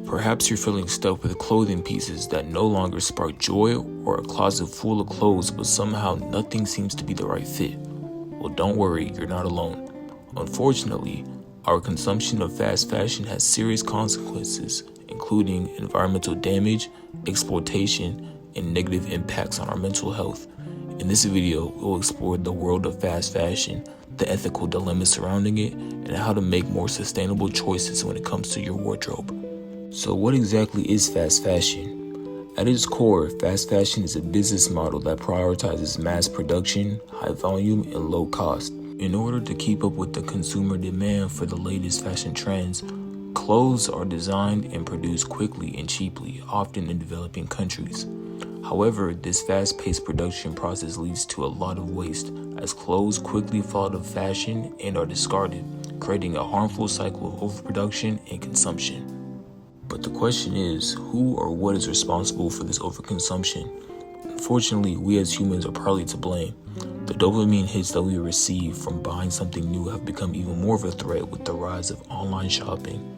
Perhaps you're feeling stuck with clothing pieces that no longer spark joy, or a closet full of clothes but somehow nothing seems to be the right fit. Well, don't worry, you're not alone. Unfortunately, our consumption of fast fashion has serious consequences, including environmental damage, exploitation, and negative impacts on our mental health. In this video, we'll explore the world of fast fashion, the ethical dilemmas surrounding it, and how to make more sustainable choices when it comes to your wardrobe. So what exactly is fast fashion? At its core, fast fashion is a business model that prioritizes mass production, high volume, and low cost. In order to keep up with the consumer demand for the latest fashion trends, clothes are designed and produced quickly and cheaply, often in developing countries. However, this fast-paced production process leads to a lot of waste, as clothes quickly fall out of fashion and are discarded, creating a harmful cycle of overproduction and consumption. But the question is, who or what is responsible for this overconsumption? Unfortunately, we as humans are partly to blame. The dopamine hits that we receive from buying something new have become even more of a threat with the rise of online shopping.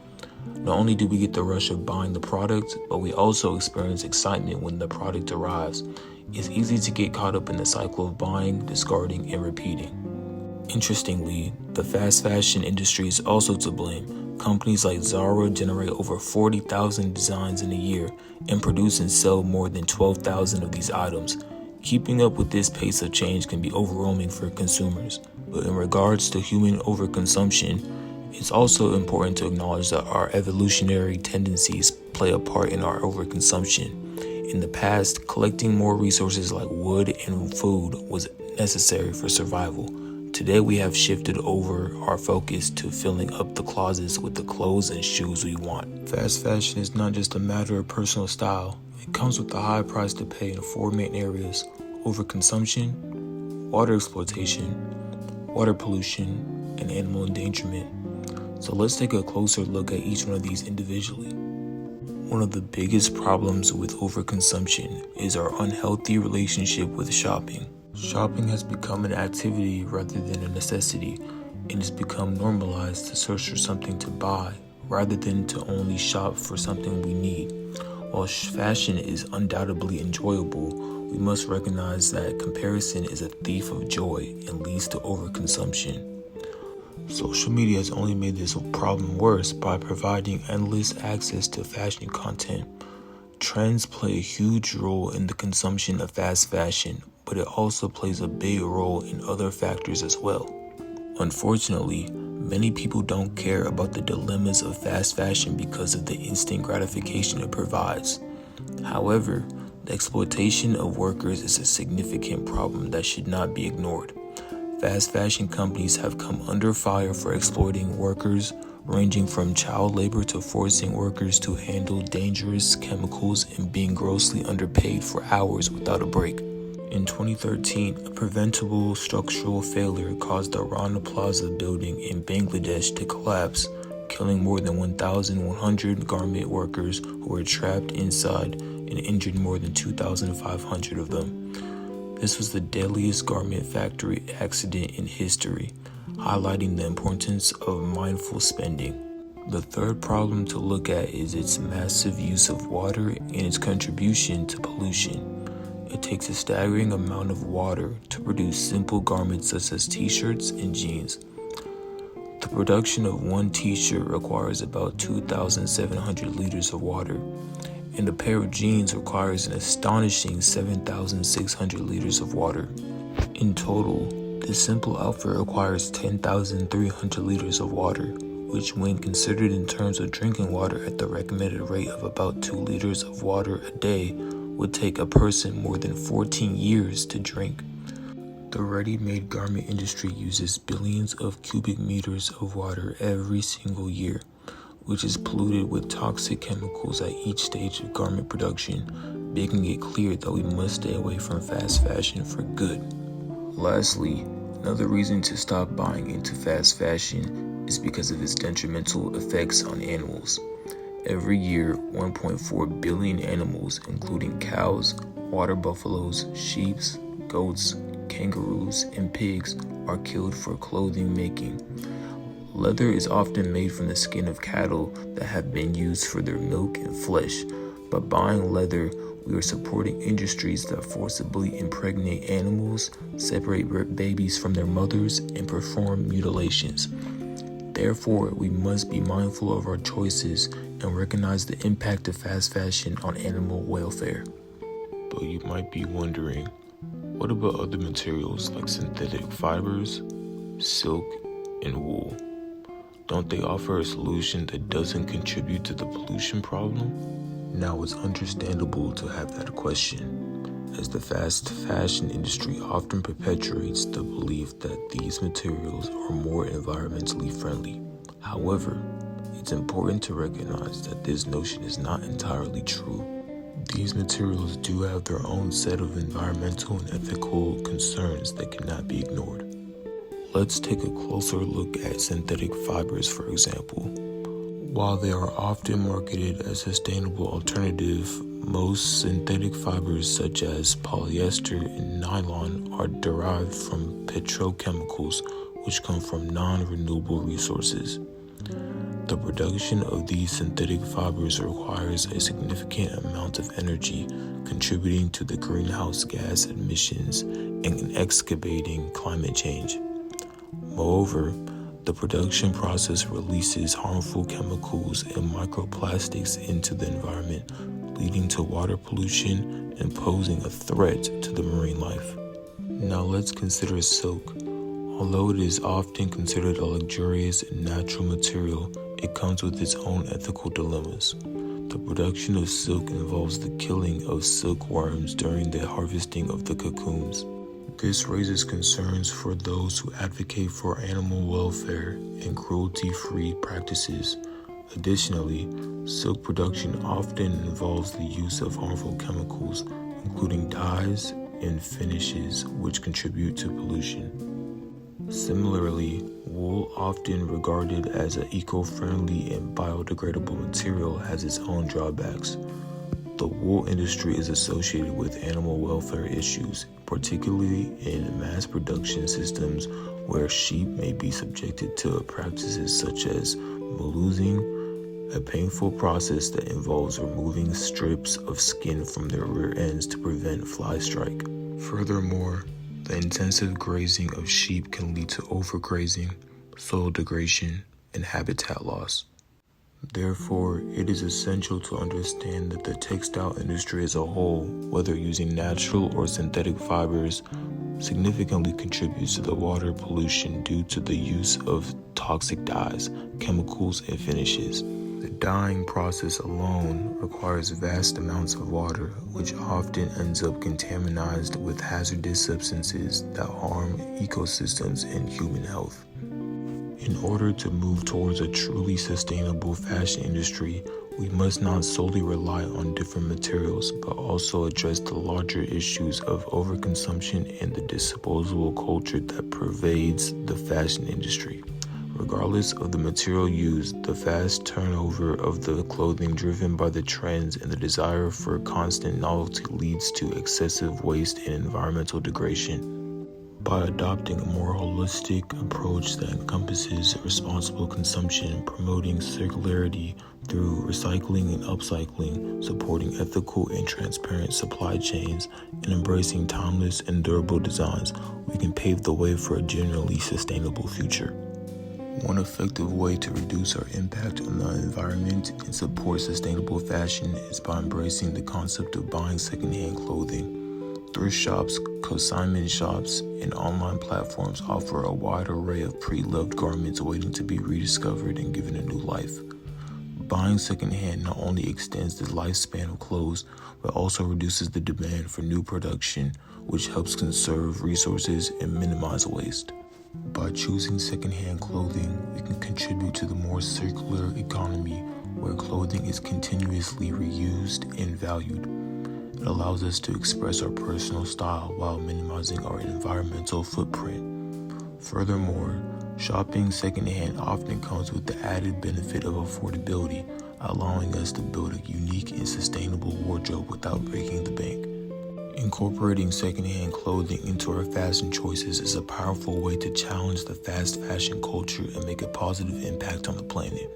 Not only do we get the rush of buying the product, but we also experience excitement when the product arrives. It's easy to get caught up in the cycle of buying, discarding, and repeating. Interestingly, the fast fashion industry is also to blame. Companies like Zara generate over 40,000 designs in a year and produce and sell more than 12,000 of these items. Keeping up with this pace of change can be overwhelming for consumers. But in regards to human overconsumption, it's also important to acknowledge that our evolutionary tendencies play a part in our overconsumption. In the past, collecting more resources like wood and food was necessary for survival. Today, we have shifted over our focus to filling up the closets with the clothes and shoes we want. Fast fashion is not just a matter of personal style. It comes with a high price to pay in four main areas: overconsumption, water exploitation, water pollution, and animal endangerment. So let's take a closer look at each one of these individually. One of the biggest problems with overconsumption is our unhealthy relationship with shopping. Shopping has become an activity rather than a necessity, and it's become normalized to search for something to buy rather than to only shop for something we need. While fashion is undoubtedly enjoyable, we must recognize that comparison is a thief of joy and leads to overconsumption. Social media has only made this problem worse by providing endless access to fashion content. Trends play a huge role in the consumption of fast fashion, but it also plays a big role in other factors as well. Unfortunately, many people don't care about the dilemmas of fast fashion because of the instant gratification it provides. However, the exploitation of workers is a significant problem that should not be ignored. Fast fashion companies have come under fire for exploiting workers, ranging from child labor to forcing workers to handle dangerous chemicals and being grossly underpaid for hours without a break. In 2013, a preventable structural failure caused the Rana Plaza building in Bangladesh to collapse, killing more than 1,100 garment workers who were trapped inside and injured more than 2,500 of them. This was the deadliest garment factory accident in history, highlighting the importance of mindful spending. The third problem to look at is its massive use of water and its contribution to pollution. It takes a staggering amount of water to produce simple garments such as t-shirts and jeans. The production of one t-shirt requires about 2,700 liters of water, and a pair of jeans requires an astonishing 7,600 liters of water. In total, this simple outfit requires 10,300 liters of water, which when considered in terms of drinking water at the recommended rate of about 2 liters of water a day, would take a person more than 14 years to drink. The ready-made garment industry uses billions of cubic meters of water every single year, which is polluted with toxic chemicals at each stage of garment production, making it clear that we must stay away from fast fashion for good. Lastly, another reason to stop buying into fast fashion is because of its detrimental effects on animals. Every year, 1.4 billion animals, including cows, water buffaloes, sheep, goats, kangaroos, and pigs, are killed for clothing making. Leather is often made from the skin of cattle that have been used for their milk and flesh. By buying leather, we are supporting industries that forcibly impregnate animals, separate babies from their mothers, and perform mutilations. Therefore, we must be mindful of our choices and recognize the impact of fast fashion on animal welfare. But you might be wondering, what about other materials like synthetic fibers, silk, and wool? Don't they offer a solution that doesn't contribute to the pollution problem? Now, it's understandable to have that question, as the fast fashion industry often perpetuates the belief that these materials are more environmentally friendly. However, it's important to recognize that this notion is not entirely true. These materials do have their own set of environmental and ethical concerns that cannot be ignored. Let's take a closer look at synthetic fibers, for example. While they are often marketed as a sustainable alternative, most synthetic fibers such as polyester and nylon are derived from petrochemicals, which come from non-renewable resources. The production of these synthetic fibers requires a significant amount of energy, contributing to the greenhouse gas emissions and exacerbating climate change. Moreover, the production process releases harmful chemicals and microplastics into the environment, leading to water pollution and posing a threat to the marine life. Now let's consider silk. Although it is often considered a luxurious and natural material, it comes with its own ethical dilemmas. The production of silk involves the killing of silkworms during the harvesting of the cocoons. This raises concerns for those who advocate for animal welfare and cruelty-free practices. Additionally, silk production often involves the use of harmful chemicals, including dyes and finishes, which contribute to pollution. Similarly, wool, often regarded as an eco-friendly and biodegradable material, has its own drawbacks. The wool industry is associated with animal welfare issues, particularly in mass production systems where sheep may be subjected to practices such as mulesing, a painful process that involves removing strips of skin from their rear ends to prevent fly strike. Furthermore, the intensive grazing of sheep can lead to overgrazing, soil degradation, and habitat loss. Therefore, it is essential to understand that the textile industry as a whole, whether using natural or synthetic fibers, significantly contributes to the water pollution due to the use of toxic dyes, chemicals, and finishes. The dyeing process alone requires vast amounts of water, which often ends up contaminated with hazardous substances that harm ecosystems and human health. In order to move towards a truly sustainable fashion industry, we must not solely rely on different materials, but also address the larger issues of overconsumption and the disposable culture that pervades the fashion industry. Regardless of the material used, the fast turnover of the clothing driven by the trends and the desire for constant novelty leads to excessive waste and environmental degradation. By adopting a more holistic approach that encompasses responsible consumption, promoting circularity through recycling and upcycling, supporting ethical and transparent supply chains, and embracing timeless and durable designs, we can pave the way for a genuinely sustainable future. One effective way to reduce our impact on the environment and support sustainable fashion is by embracing the concept of buying secondhand clothing. Thrift shops, consignment shops, and online platforms offer a wide array of pre-loved garments waiting to be rediscovered and given a new life. Buying secondhand not only extends the lifespan of clothes, but also reduces the demand for new production, which helps conserve resources and minimize waste. By choosing secondhand clothing, we can contribute to the more circular economy where clothing is continuously reused and valued. It allows us to express our personal style while minimizing our environmental footprint. Furthermore, shopping secondhand often comes with the added benefit of affordability, allowing us to build a unique and sustainable wardrobe without breaking the bank. Incorporating secondhand clothing into our fashion choices is a powerful way to challenge the fast fashion culture and make a positive impact on the planet.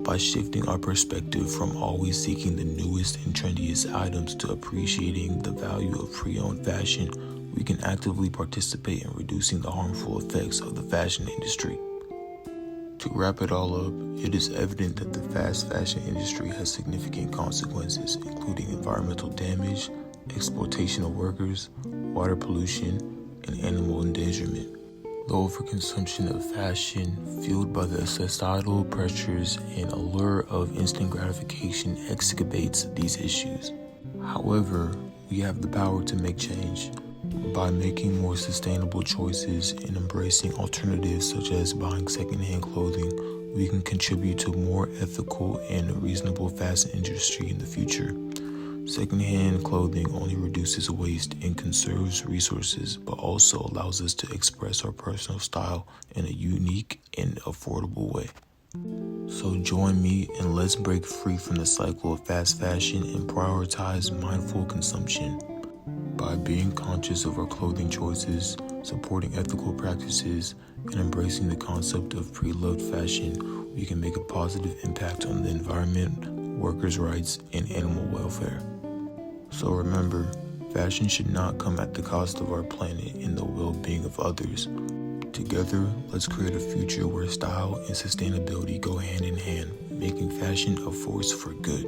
By shifting our perspective from always seeking the newest and trendiest items to appreciating the value of pre-owned fashion, we can actively participate in reducing the harmful effects of the fashion industry. To wrap it all up, it is evident that the fast fashion industry has significant consequences, including environmental damage, exploitation of workers, water pollution, and animal endangerment. The overconsumption of fashion, fueled by the societal pressures and allure of instant gratification, exacerbates these issues. However, we have the power to make change. By making more sustainable choices and embracing alternatives such as buying secondhand clothing, we can contribute to a more ethical and reasonable fashion industry in the future. Secondhand clothing only reduces waste and conserves resources, but also allows us to express our personal style in a unique and affordable way. So join me and let's break free from the cycle of fast fashion and prioritize mindful consumption. By being conscious of our clothing choices, supporting ethical practices, and embracing the concept of pre-loved fashion, we can make a positive impact on the environment, workers' rights, and animal welfare. So remember, fashion should not come at the cost of our planet and the well-being of others. Together, let's create a future where style and sustainability go hand in hand, making fashion a force for good.